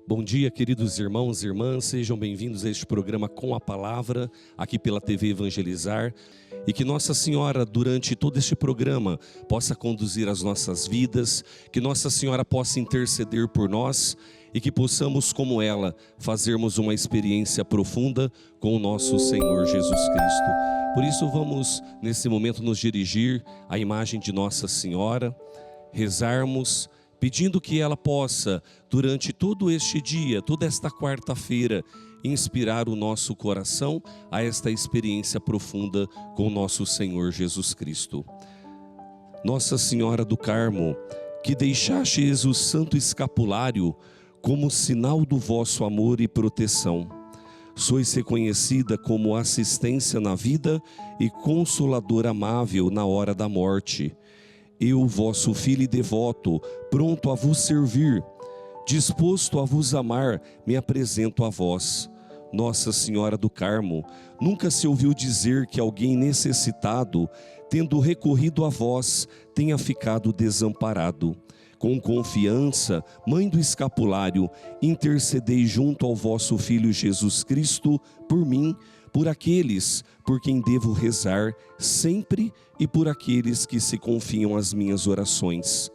Bom dia, queridos irmãos e irmãs, sejam bem-vindos a este programa Com a Palavra, aqui pela TV Evangelizar, e que Nossa Senhora, durante todo este programa, possa conduzir as nossas vidas, que Nossa Senhora possa interceder por nós e que possamos, como ela, fazermos uma experiência profunda com o nosso Senhor Jesus Cristo. Por isso vamos, nesse momento, nos dirigir à imagem de Nossa Senhora, rezarmos, pedindo que ela possa, durante todo este dia, toda esta quarta-feira, inspirar o nosso coração a esta experiência profunda com o nosso Senhor Jesus Cristo. Nossa Senhora do Carmo, que deixastes o santo escapulário como sinal do vosso amor e proteção, sois reconhecida como assistência na vida e consolador amável na hora da morte. Eu, vosso filho e devoto, pronto a vos servir, disposto a vos amar, me apresento a vós. Nossa Senhora do Carmo, nunca se ouviu dizer que alguém necessitado, tendo recorrido a vós, tenha ficado desamparado. Com confiança, Mãe do Escapulário, intercedei junto ao vosso Filho Jesus Cristo por mim, por aqueles por quem devo rezar sempre e por aqueles que se confiam às minhas orações.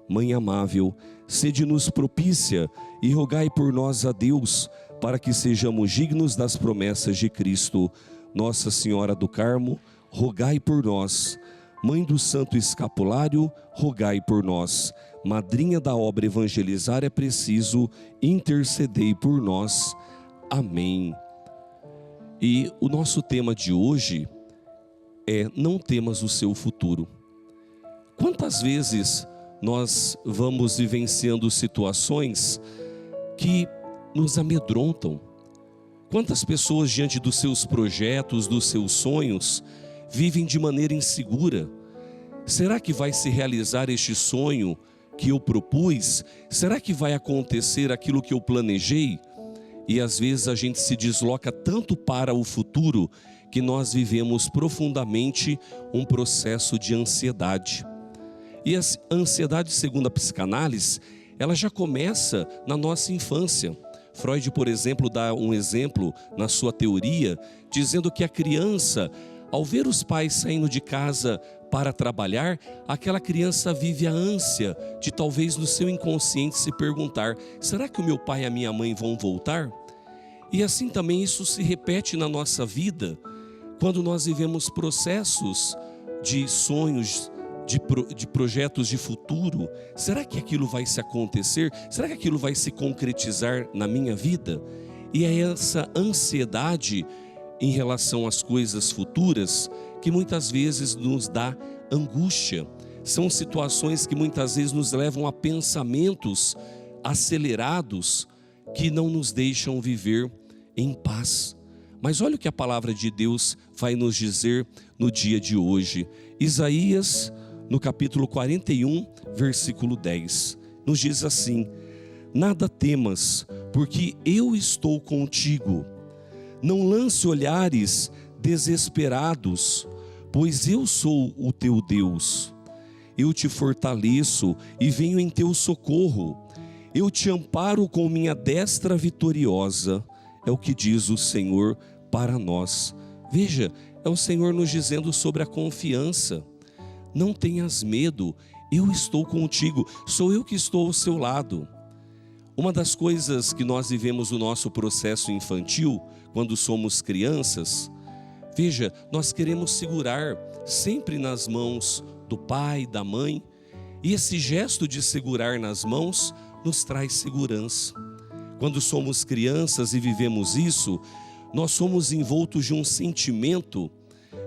Mãe amável, sede-nos propícia e rogai por nós a Deus, para que sejamos dignos das promessas de Cristo. Nossa Senhora do Carmo, rogai por nós. Mãe do Santo Escapulário, rogai por nós. Madrinha da obra Evangelizar é preciso, intercedei por nós. Amém. E o nosso tema de hoje é: não temas o seu futuro. Quantas vezes nós vamos vivenciando situações que nos amedrontam? Quantas pessoas, diante dos seus projetos, dos seus sonhos, vivem de maneira insegura? Será que vai se realizar este sonho que eu propus? Será que vai acontecer aquilo que eu planejei? E às vezes a gente se desloca tanto para o futuro que nós vivemos profundamente um processo de ansiedade. E a ansiedade, segundo a psicanálise, ela já começa na nossa infância. Freud, por exemplo, dá um exemplo na sua teoria, dizendo que a criança, ao ver os pais saindo de casa para trabalhar, aquela criança vive a ânsia de talvez no seu inconsciente se perguntar: será que o meu pai e a minha mãe vão voltar? E assim também isso se repete na nossa vida, quando nós vivemos processos de sonhos, de projetos de futuro. Será que aquilo vai se acontecer? Será que aquilo vai se concretizar na minha vida? E é essa ansiedade em relação às coisas futuras que muitas vezes nos dá angústia. São situações que muitas vezes nos levam a pensamentos acelerados que não nos deixam viver em paz. Mas olha o que a palavra de Deus vai nos dizer no dia de hoje. Isaías, no capítulo 41, versículo 10, nos diz assim: nada temas, porque eu estou contigo. Não lance olhares desesperados, pois eu sou o teu Deus. Eu te fortaleço e venho em teu socorro. Eu te amparo com minha destra vitoriosa. É o que diz o Senhor para nós. Veja, é o Senhor nos dizendo sobre a confiança. Não tenhas medo, eu estou contigo, sou eu que estou ao seu lado. Uma das coisas que nós vivemos no nosso processo infantil, quando somos crianças, veja, nós queremos segurar sempre nas mãos do pai, da mãe, e esse gesto de segurar nas mãos nos traz segurança. Quando somos crianças e vivemos isso, nós somos envoltos de um sentimento,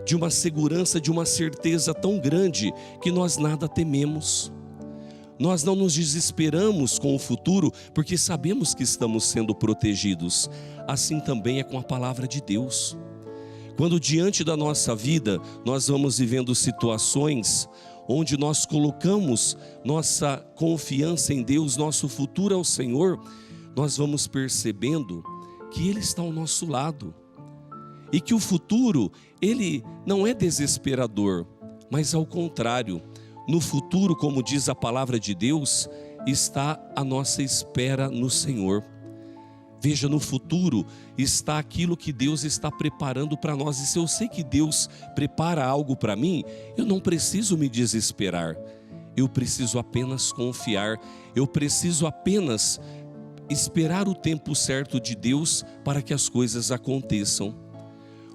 de uma segurança, de uma certeza tão grande que nós nada tememos. Nós não nos desesperamos com o futuro porque sabemos que estamos sendo protegidos. Assim também é com a palavra de Deus. Quando diante da nossa vida nós vamos vivendo situações onde nós colocamos nossa confiança em Deus, nosso futuro ao Senhor, nós vamos percebendo que Ele está ao nosso lado. E que o futuro, ele não é desesperador, mas ao contrário. No futuro, como diz a palavra de Deus, está a nossa espera no Senhor. Veja, no futuro está aquilo que Deus está preparando para nós. E se eu sei que Deus prepara algo para mim, eu não preciso me desesperar. Eu preciso apenas confiar. Eu preciso apenas esperar o tempo certo de Deus para que as coisas aconteçam.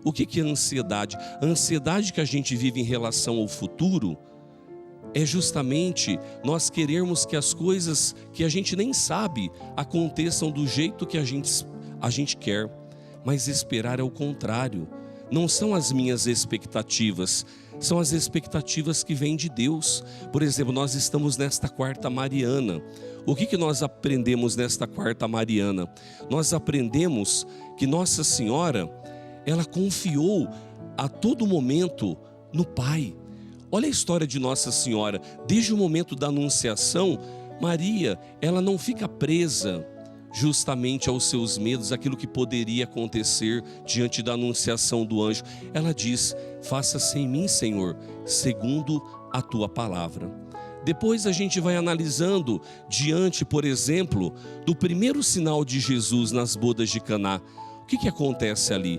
O que é ansiedade? A ansiedade que a gente vive em relação ao futuro é justamente nós querermos que as coisas que a gente nem sabe aconteçam do jeito que a gente quer. Mas esperar é o contrário. Não são as minhas expectativas, são as expectativas que vêm de Deus. Por exemplo, nós estamos nesta quarta mariana. O que nós aprendemos nesta quarta mariana? Nós aprendemos que Nossa Senhora, ela confiou a todo momento no Pai. Olha a história de Nossa Senhora. Desde o momento da anunciação, Maria, ela não fica presa justamente aos seus medos, aquilo que poderia acontecer diante da anunciação do anjo. Ela diz: faça-se em mim, Senhor, segundo a tua palavra. Depois a gente vai analisando diante, por exemplo, do primeiro sinal de Jesus nas bodas de Caná. O que acontece ali?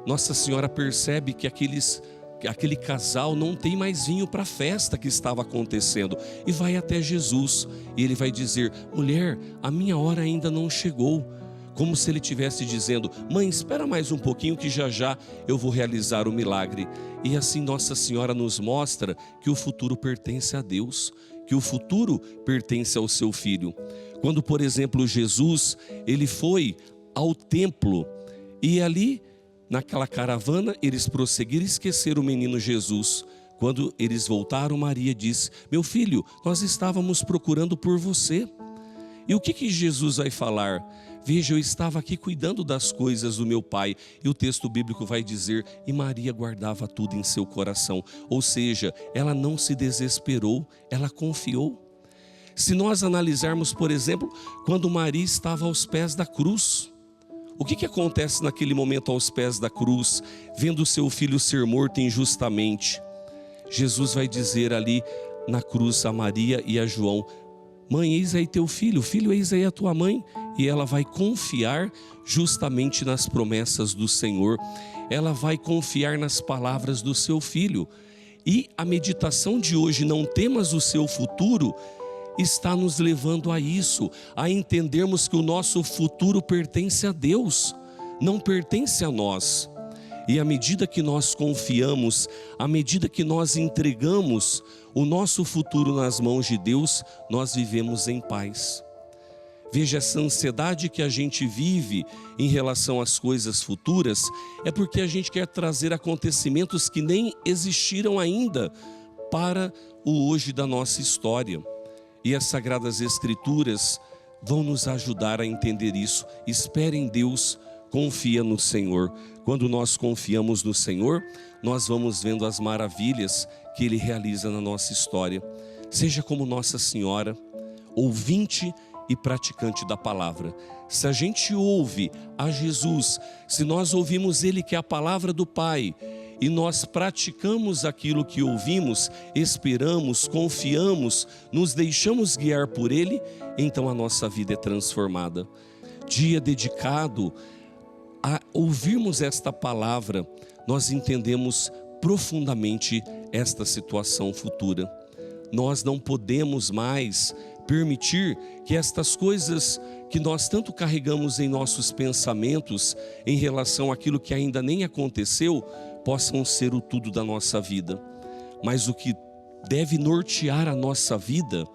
Nossa Senhora percebe que aquele casal não tem mais vinho para a festa que estava acontecendo, e vai até Jesus, e ele vai dizer: mulher, a minha hora ainda não chegou. Como se ele estivesse dizendo: mãe, espera mais um pouquinho que já já eu vou realizar o milagre. E assim Nossa Senhora nos mostra que o futuro pertence a Deus, que o futuro pertence ao seu Filho. Quando, por exemplo, Jesus, ele foi ao templo, e ali naquela caravana, eles prosseguiram e esqueceram o menino Jesus. Quando eles voltaram, Maria disse: meu filho, nós estávamos procurando por você. E o que Jesus vai falar? Veja, eu estava aqui cuidando das coisas do meu Pai. E o texto bíblico vai dizer: e Maria guardava tudo em seu coração. Ou seja, ela não se desesperou, ela confiou. Se nós analisarmos, por exemplo, quando Maria estava aos pés da cruz, o que acontece naquele momento aos pés da cruz, vendo seu filho ser morto injustamente? Jesus vai dizer ali na cruz a Maria e a João: mãe, eis aí teu filho, filho, eis aí a tua mãe. E ela vai confiar justamente nas promessas do Senhor. Ela vai confiar nas palavras do seu filho. E a meditação de hoje, não temas o seu futuro, está nos levando a isso, a entendermos que o nosso futuro pertence a Deus, não pertence a nós. E à medida que nós confiamos, à medida que nós entregamos o nosso futuro nas mãos de Deus, nós vivemos em paz. Veja, essa ansiedade que a gente vive em relação às coisas futuras é porque a gente quer trazer acontecimentos que nem existiram ainda para o hoje da nossa história. E as Sagradas Escrituras vão nos ajudar a entender isso. Espere em Deus, confia no Senhor. Quando nós confiamos no Senhor, nós vamos vendo as maravilhas que Ele realiza na nossa história. Seja como Nossa Senhora, ouvinte e praticante da palavra. Se a gente ouve a Jesus, se nós ouvimos Ele, que é a palavra do Pai, e nós praticamos aquilo que ouvimos, esperamos, confiamos, nos deixamos guiar por Ele, então a nossa vida é transformada. Dia dedicado a ouvirmos esta palavra, nós entendemos profundamente esta situação futura. Nós não podemos mais permitir que estas coisas que nós tanto carregamos em nossos pensamentos em relação àquilo que ainda nem aconteceu, possam ser o tudo da nossa vida. Mas o que deve nortear a nossa vida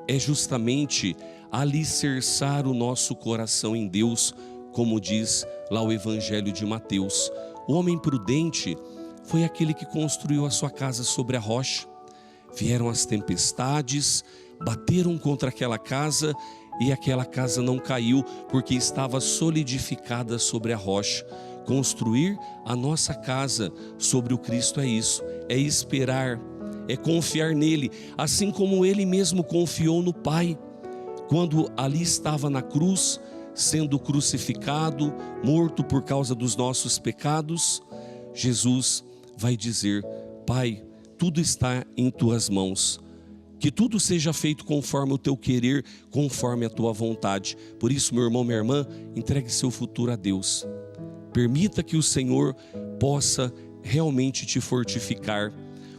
é justamente alicerçar o nosso coração em Deus, como diz lá o Evangelho de Mateus. O homem prudente foi aquele que construiu a sua casa sobre a rocha. Vieram as tempestades, bateram contra aquela casa e aquela casa não caiu, porque estava solidificada sobre a rocha. Construir a nossa casa sobre o Cristo é isso, é esperar, é confiar nele, assim como ele mesmo confiou no Pai. Quando ali estava na cruz, sendo crucificado, morto por causa dos nossos pecados, Jesus vai dizer: Pai, tudo está em tuas mãos. Que tudo seja feito conforme o teu querer, conforme a tua vontade. Por isso, meu irmão, minha irmã, entregue seu futuro a Deus. Permita que o Senhor possa realmente te fortificar.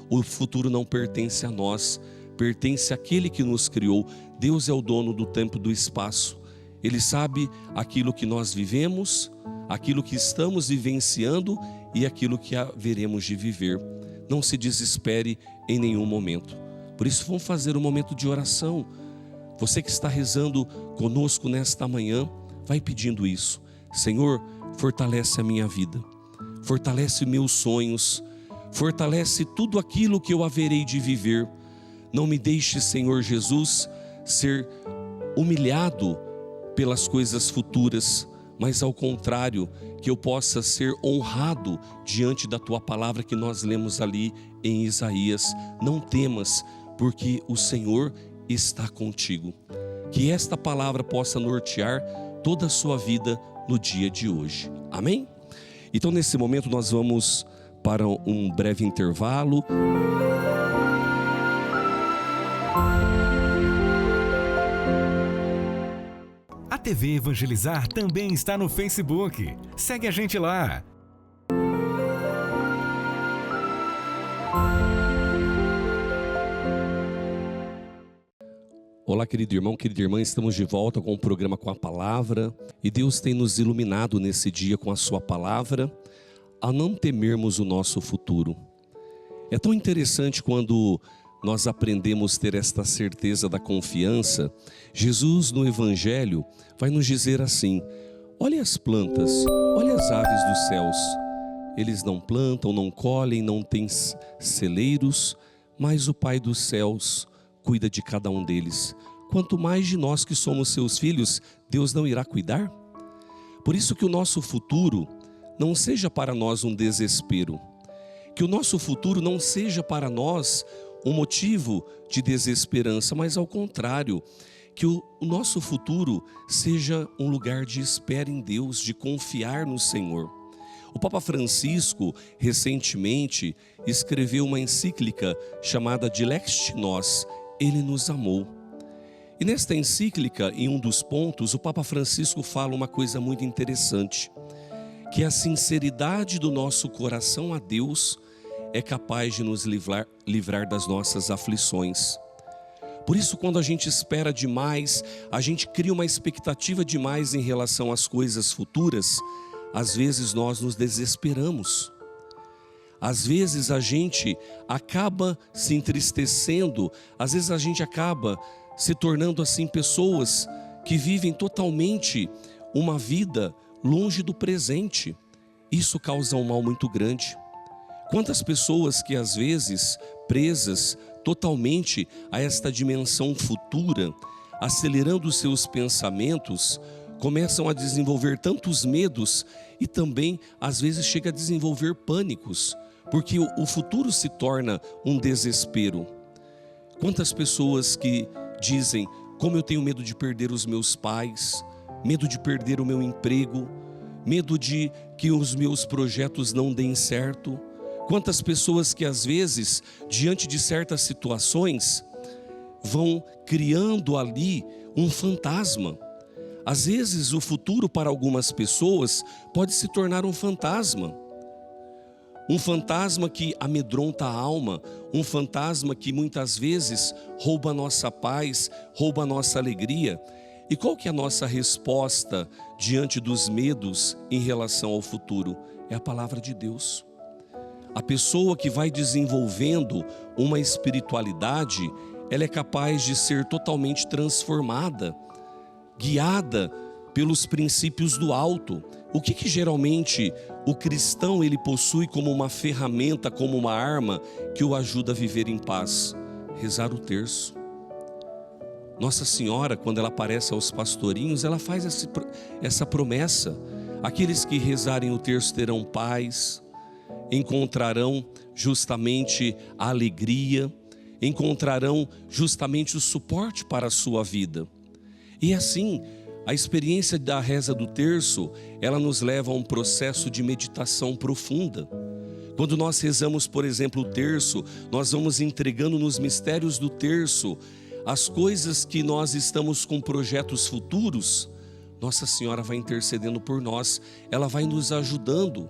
O futuro não pertence a nós, pertence àquele que nos criou. Deus é o dono do tempo e do espaço. Ele sabe aquilo que nós vivemos, aquilo que estamos vivenciando e aquilo que haveremos de viver. Não se desespere em nenhum momento. Por isso vamos fazer um momento de oração. Você que está rezando conosco nesta manhã, vai pedindo isso. Senhor, fortalece a minha vida, fortalece meus sonhos, fortalece tudo aquilo que eu haverei de viver. Não me deixe, Senhor Jesus, ser humilhado pelas coisas futuras, mas ao contrário, que eu possa ser honrado diante da Tua palavra que nós lemos ali em Isaías. Não temas, porque o Senhor está contigo. Que esta palavra possa nortear toda a sua vida no dia de hoje. Amém? Então, nesse momento, nós vamos para um breve intervalo. A TV Evangelizar também está no Facebook. Segue a gente lá. Olá, querido irmão, querida irmã, estamos de volta com o programa Com a Palavra e Deus tem nos iluminado nesse dia com a sua palavra a não temermos o nosso futuro. É tão interessante quando nós aprendemos a ter esta certeza da confiança. Jesus no Evangelho vai nos dizer assim: olhe as plantas, olhe as aves dos céus, eles não plantam, não colhem, não têm celeiros, mas o Pai dos céus cuida de cada um deles. Quanto mais de nós que somos seus filhos, Deus não irá cuidar? Por isso que o nosso futuro não seja para nós um desespero, que o nosso futuro não seja para nós um motivo de desesperança, mas ao contrário, que o nosso futuro seja um lugar de espera em Deus, de confiar no Senhor. O Papa Francisco, recentemente, escreveu uma encíclica chamada Dilexit Nos, Ele nos amou. E nesta encíclica, em um dos pontos, o Papa Francisco fala uma coisa muito interessante, que a sinceridade do nosso coração a Deus é capaz de nos livrar das nossas aflições. Por isso, quando a gente espera demais, a gente cria uma expectativa demais em relação às coisas futuras, às vezes nós nos desesperamos. Às vezes a gente acaba se entristecendo, às vezes a gente acaba se tornando assim pessoas que vivem totalmente uma vida longe do presente. Isso causa um mal muito grande. Quantas pessoas que às vezes presas totalmente a esta dimensão futura, acelerando os seus pensamentos, começam a desenvolver tantos medos e também às vezes chega a desenvolver pânicos, porque o futuro se torna um desespero. Quantas pessoas que dizem: como eu tenho medo de perder os meus pais, medo de perder o meu emprego, medo de que os meus projetos não deem certo. Quantas pessoas que às vezes, diante de certas situações, vão criando ali um fantasma. Às vezes o futuro para algumas pessoas pode se tornar um fantasma. Um fantasma que amedronta a alma, um fantasma que muitas vezes rouba a nossa paz, rouba a nossa alegria. E qual que é a nossa resposta diante dos medos em relação ao futuro? É a palavra de Deus. A pessoa que vai desenvolvendo uma espiritualidade, ela é capaz de ser totalmente transformada, guiada pelos princípios do alto. O que geralmente o cristão ele possui como uma ferramenta, como uma arma que o ajuda a viver em paz? Rezar o terço. Nossa Senhora, quando ela aparece aos pastorinhos, ela faz essa promessa: aqueles que rezarem o terço terão paz, encontrarão justamente a alegria, encontrarão justamente o suporte para a sua vida. E assim, a experiência da reza do terço, ela nos leva a um processo de meditação profunda. Quando nós rezamos, por exemplo, o terço, nós vamos entregando nos mistérios do terço as coisas que nós estamos com projetos futuros. Nossa Senhora vai intercedendo por nós, ela vai nos ajudando.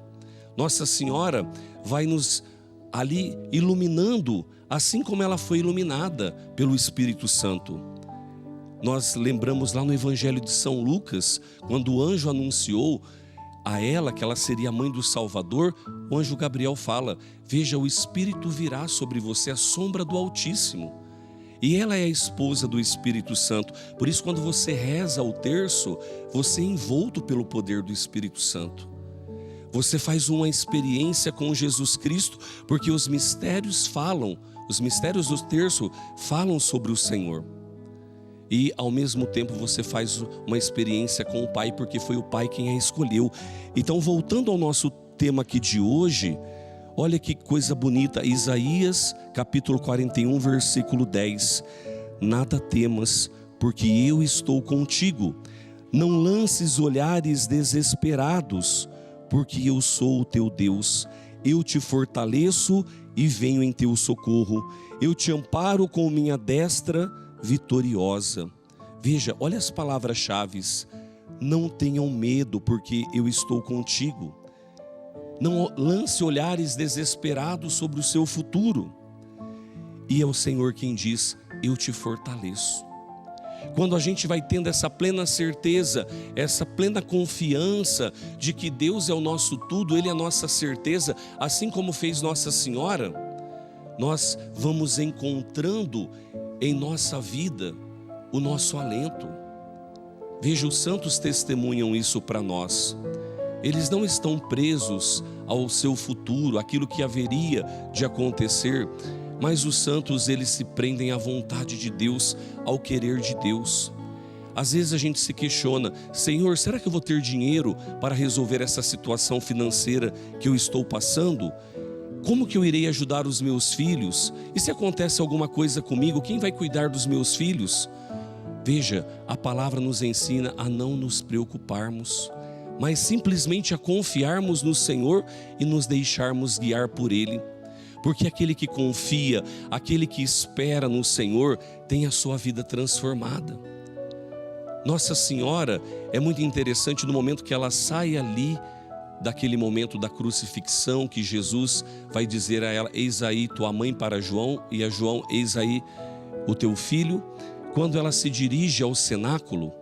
Nossa Senhora vai nos ali iluminando, assim como ela foi iluminada pelo Espírito Santo. Nós lembramos lá no Evangelho de São Lucas, quando o anjo anunciou a ela que ela seria a mãe do Salvador, o anjo Gabriel fala: veja, o Espírito virá sobre você, a sombra do Altíssimo. E ela é a esposa do Espírito Santo. Por isso, quando você reza o terço, você é envolto pelo poder do Espírito Santo. Você faz uma experiência com Jesus Cristo, porque os mistérios do terço falam sobre o Senhor. E ao mesmo tempo você faz uma experiência com o Pai, porque foi o Pai quem a escolheu. Então, voltando ao nosso tema aqui de hoje, olha que coisa bonita, Isaías capítulo 41, versículo 10. Nada temas, porque eu estou contigo. Não lances olhares desesperados, porque eu sou o teu Deus. Eu te fortaleço e venho em teu socorro. Eu te amparo com minha destra vitoriosa. Veja, olha as palavras-chave. Não tenham medo, porque eu estou contigo. Não lance olhares desesperados sobre o seu futuro. E é o Senhor quem diz: eu te fortaleço. Quando a gente vai tendo essa plena certeza, essa plena confiança de que Deus é o nosso tudo, Ele é a nossa certeza, assim como fez Nossa Senhora, nós vamos encontrando em nossa vida o nosso alento. Veja, os santos testemunham isso para nós. Eles não estão presos ao seu futuro, aquilo que haveria de acontecer, mas os santos, eles se prendem à vontade de Deus, ao querer de Deus. Às vezes a gente se questiona: Senhor, será que eu vou ter dinheiro para resolver essa situação financeira que eu estou passando? Como que eu irei ajudar os meus filhos? E se acontece alguma coisa comigo, quem vai cuidar dos meus filhos? Veja, a palavra nos ensina a não nos preocuparmos, mas simplesmente a confiarmos no Senhor e nos deixarmos guiar por Ele. Porque aquele que confia, aquele que espera no Senhor, tem a sua vida transformada. Nossa Senhora é muito interessante no momento que ela sai ali, daquele momento da crucifixão, que Jesus vai dizer a ela: eis aí tua mãe, para João, e a João: eis aí o teu filho. Quando ela se dirige ao cenáculo,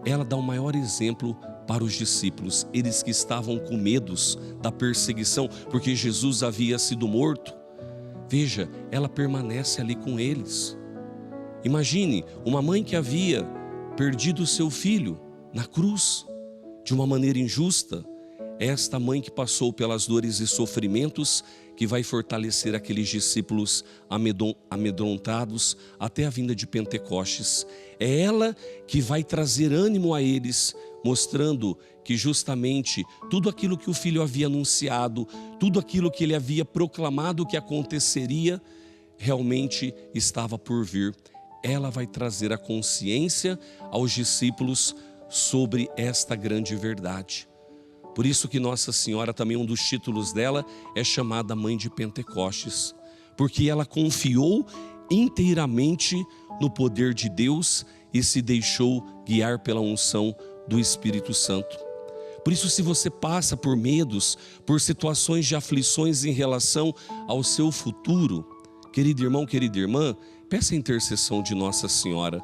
ela dá o maior exemplo para os discípulos, eles que estavam com medos da perseguição, porque Jesus havia sido morto. Veja, ela permanece ali com eles. Imagine uma mãe que havia perdido seu filho na cruz, de uma maneira injusta. Esta mãe que passou pelas dores e sofrimentos, que vai fortalecer aqueles discípulos amedrontados até a vinda de Pentecostes. É ela que vai trazer ânimo a eles, mostrando que justamente tudo aquilo que o filho havia anunciado, tudo aquilo que ele havia proclamado que aconteceria, realmente estava por vir. Ela vai trazer a consciência aos discípulos sobre esta grande verdade. Por isso que Nossa Senhora, também um dos títulos dela, é chamada Mãe de Pentecostes, porque ela confiou inteiramente no poder de Deus e se deixou guiar pela unção do Espírito Santo. Por isso, se você passa por medos, por situações de aflições em relação ao seu futuro, querido irmão, querida irmã, peça a intercessão de Nossa Senhora.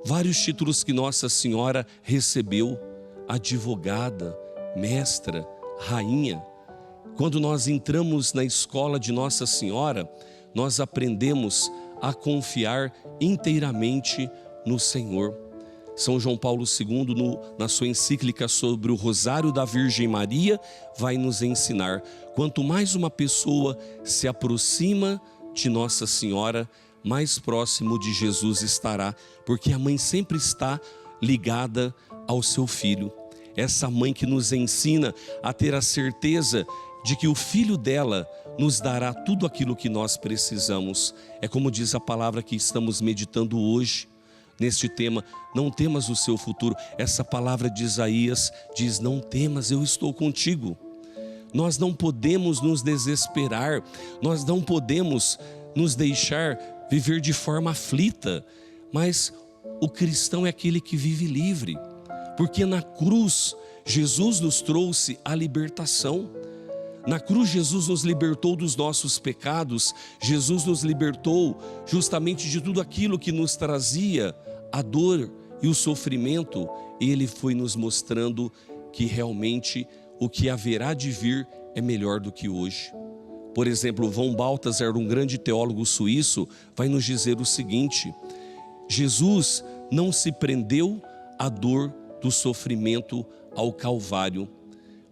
Vários títulos que Nossa Senhora recebeu: advogada, mestra, rainha. Quando nós entramos na escola de Nossa Senhora, nós aprendemos a confiar inteiramente no Senhor. São João Paulo II, na sua encíclica sobre o Rosário da Virgem Maria, vai nos ensinar: quanto mais uma pessoa se aproxima de Nossa Senhora, mais próximo de Jesus estará, porque a mãe sempre está ligada ao seu filho. Essa mãe que nos ensina a ter a certeza de que o filho dela nos dará tudo aquilo que nós precisamos. É como diz a palavra que estamos meditando hoje, neste tema: não temas o seu futuro. Essa palavra de Isaías diz: não temas, eu estou contigo. Nós não podemos nos desesperar, nós não podemos nos deixar viver de forma aflita, mas o cristão é aquele que vive livre, porque na cruz Jesus nos trouxe a libertação. Na cruz Jesus nos libertou dos nossos pecados, Jesus nos libertou justamente de tudo aquilo que nos trazia a dor e o sofrimento, e Ele foi nos mostrando que realmente o que haverá de vir é melhor do que hoje. Por exemplo, von Balthasar, um grande teólogo suíço, vai nos dizer o seguinte: Jesus não se prendeu à dor do sofrimento ao Calvário,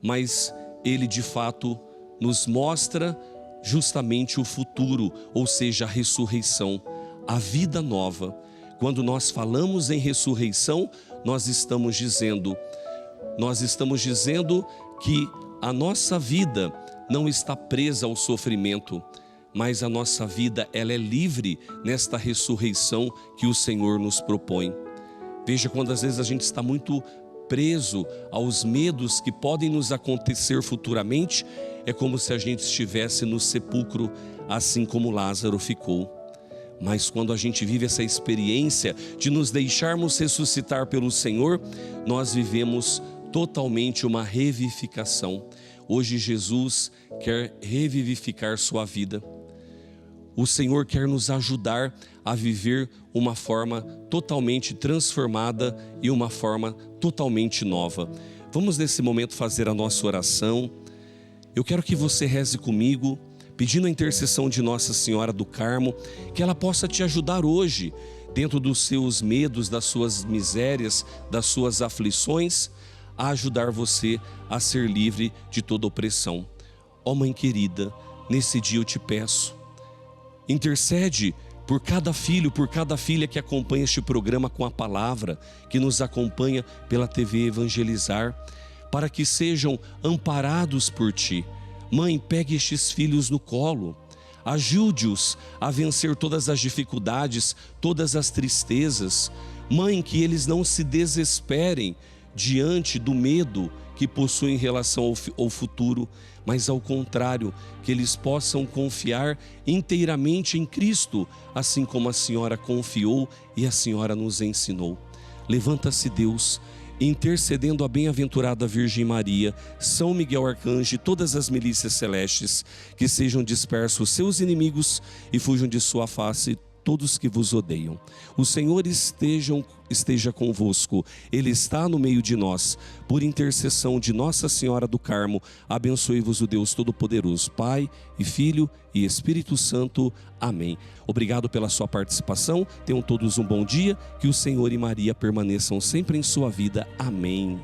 mas Ele de fato nos mostra justamente o futuro, ou seja, a ressurreição, a vida nova. Quando nós falamos em ressurreição, nós estamos dizendo que a nossa vida não está presa ao sofrimento, mas a nossa vida ela é livre nesta ressurreição que o Senhor nos propõe. Veja, quando às vezes a gente está muito preso aos medos que podem nos acontecer futuramente, é como se a gente estivesse no sepulcro, assim como Lázaro ficou. Mas quando a gente vive essa experiência de nos deixarmos ressuscitar pelo Senhor, nós vivemos totalmente uma revivificação. Hoje Jesus quer revivificar sua vida. O Senhor quer nos ajudar a viver uma forma totalmente transformada e uma forma totalmente nova. Vamos nesse momento fazer a nossa oração. Eu quero que você reze comigo, pedindo a intercessão de Nossa Senhora do Carmo, que ela possa te ajudar hoje, dentro dos seus medos, das suas misérias, das suas aflições, a ajudar você a ser livre de toda opressão. Ó Mãe querida, nesse dia eu te peço, intercede por cada filho, por cada filha que acompanha este programa com a palavra, que nos acompanha pela TV Evangelizar, para que sejam amparados por Ti. Mãe, pegue estes filhos no colo, ajude-os a vencer todas as dificuldades, todas as tristezas. Mãe, que eles não se desesperem diante do medo que possuem em relação ao futuro, mas ao contrário, que eles possam confiar inteiramente em Cristo, assim como a Senhora confiou e a Senhora nos ensinou. Levanta-se, Deus, intercedendo a bem-aventurada Virgem Maria, São Miguel Arcanjo e todas as milícias celestes, que sejam dispersos seus inimigos e fujam de sua face todos que vos odeiam. O Senhor esteja convosco, Ele está no meio de nós. Por intercessão de Nossa Senhora do Carmo, abençoe-vos o Deus Todo-Poderoso, Pai e Filho e Espírito Santo. Amém. Obrigado pela sua participação. Tenham todos um bom dia. Que o Senhor e Maria permaneçam sempre em sua vida. Amém.